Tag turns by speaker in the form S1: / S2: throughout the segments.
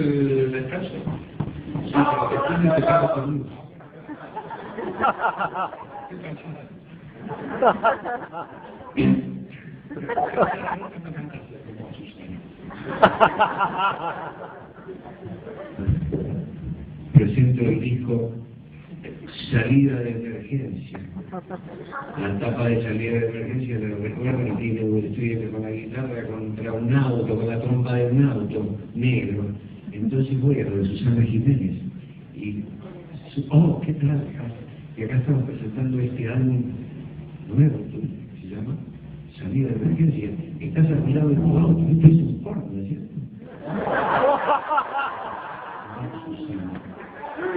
S1: el descanso. Sí, porque tiene que estar conmigo. Presento el disco Salida de Emergencia. La tapa de Salida de Emergencia, lo recuerdo, que tiene un estudio con la guitarra contra un auto, con la trompa de un auto negro. Entonces voy a lo de Susana Jiménez y oh, ¿qué tal? Y acá estamos presentando este álbum nuevo, que se llama Salida de Emergencia. Estás al mirado de tu auto, esto es un porno, ¿no es cierto?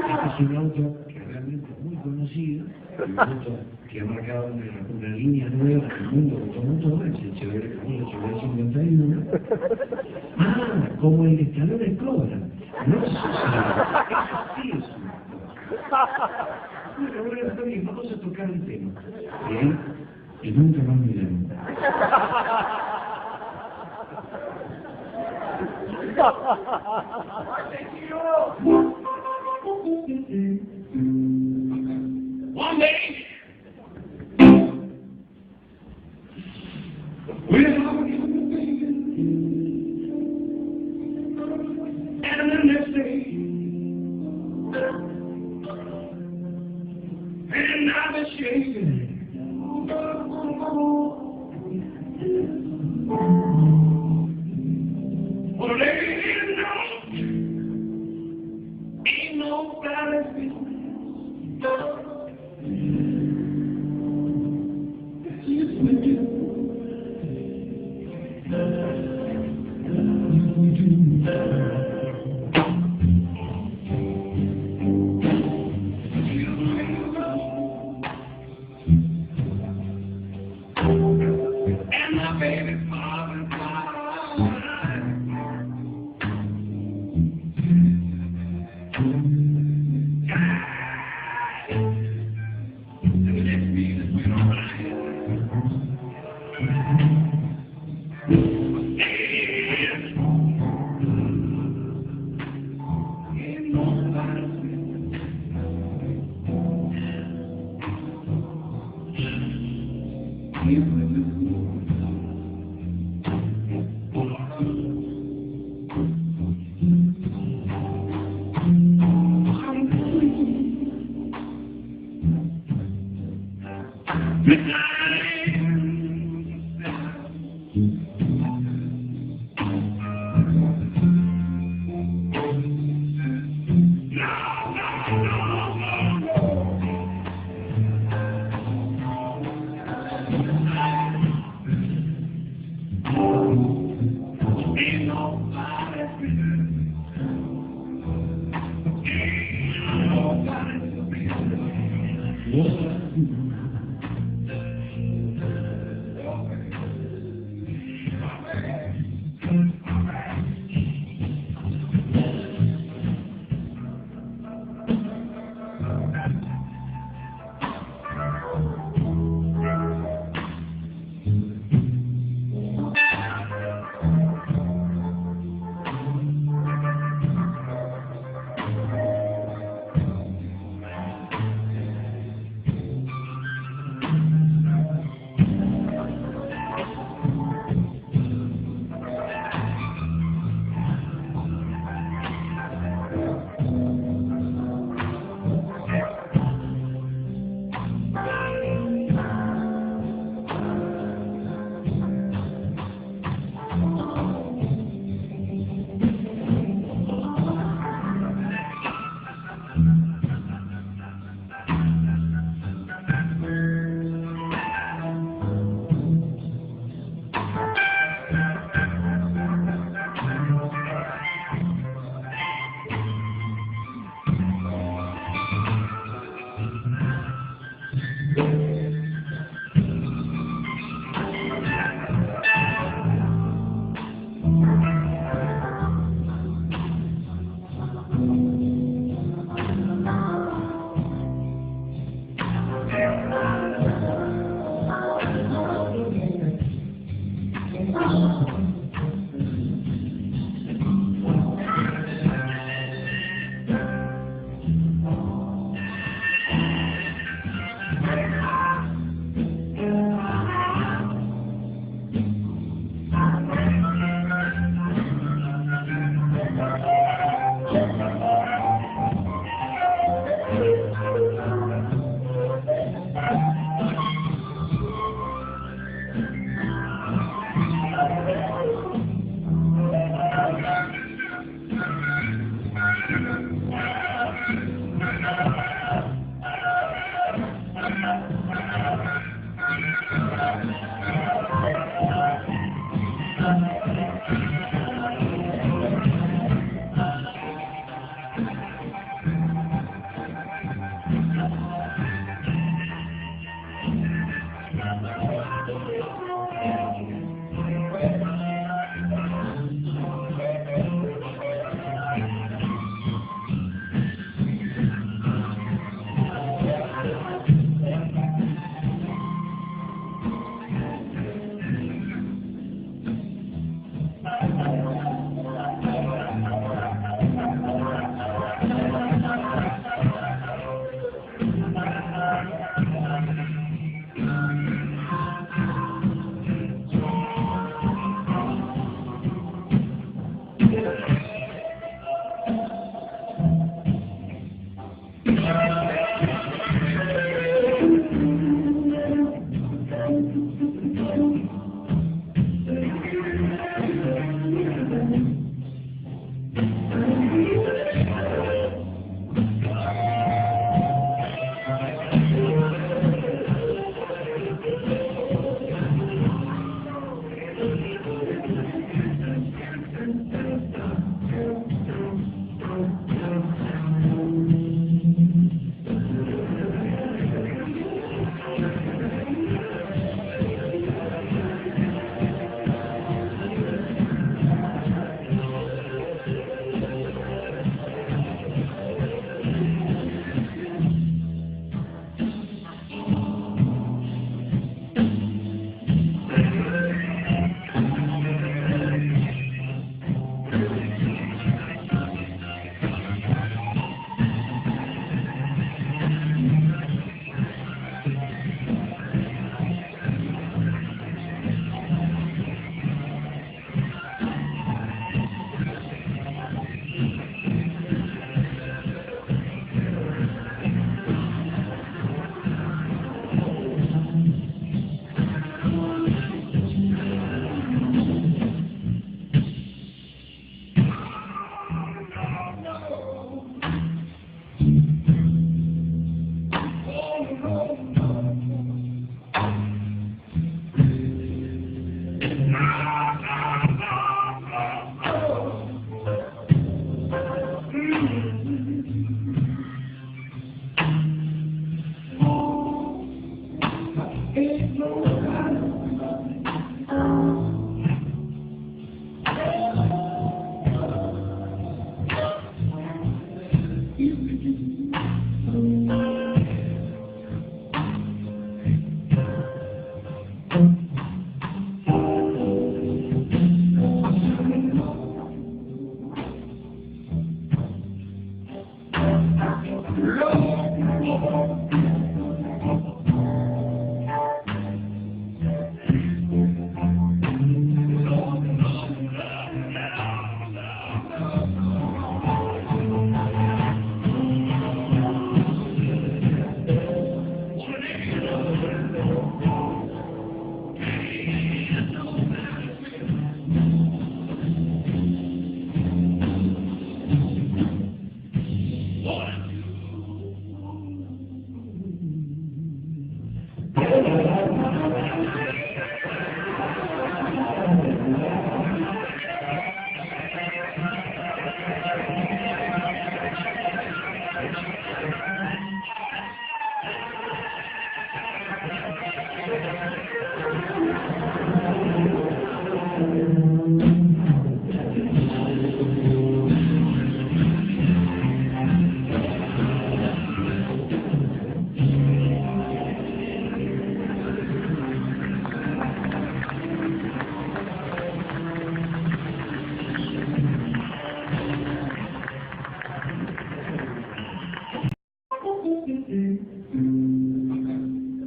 S1: Este es un auto que realmente es muy conocido, un auto que ha marcado una línea nueva en el mundo automotor, es el Chevrolet Camino, Chevrolet 51. Ah, como el escalón cobra. No se sabe. Así es un auto. Bueno, está bien, vamos a tocar el tema. Bien, y nunca más miramos. One day, and the next day, and I've been shaking. Well, lady, no, ain't nobody business. And my baby's father's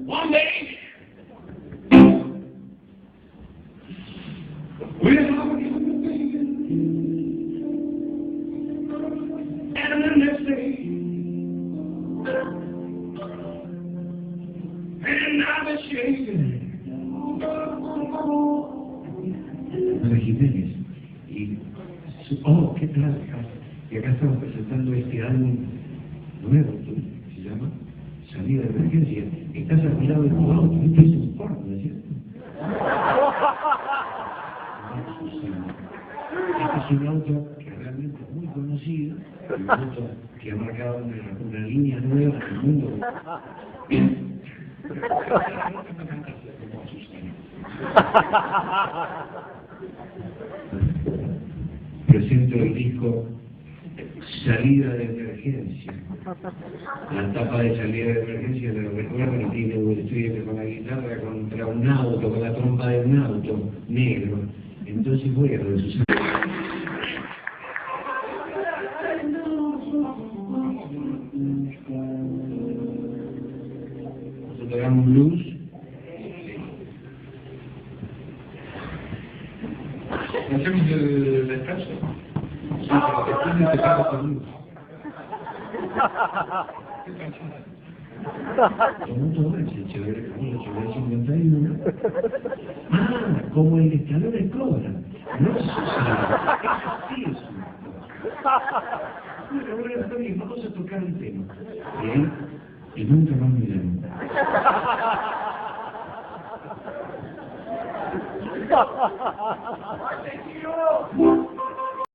S1: One day, we're and the next day, and I've been shaking. Jiménez, y oh, ¿qué tal? Y acá estamos presentando este álbum nuevo, que se llama Salida de Emergencia. Estás al lado de tu auto, este es un porno, ¿no es cierto? Este es un auto que realmente es muy conocido, un auto que ha marcado una línea nueva en el mundo. Presento el disco Salida de Emergencia. La tapa de Salida de Emergencia, lo recuerdo, y tiene un estudio con la guitarra contra un auto, con la trompa de un auto negro. Entonces voy a lo de Susana. Nosotros hagamos blues. ¿Hacemos el descanso? Sí, pero después empezamos con blues. Como el chévere, como el 51. Ah, como el escalón cobra. No se sabe. Sí, es un bueno, está bien, vamos a tocar el tema. Bien, y nunca más miramos. Ha ha ha ha ha!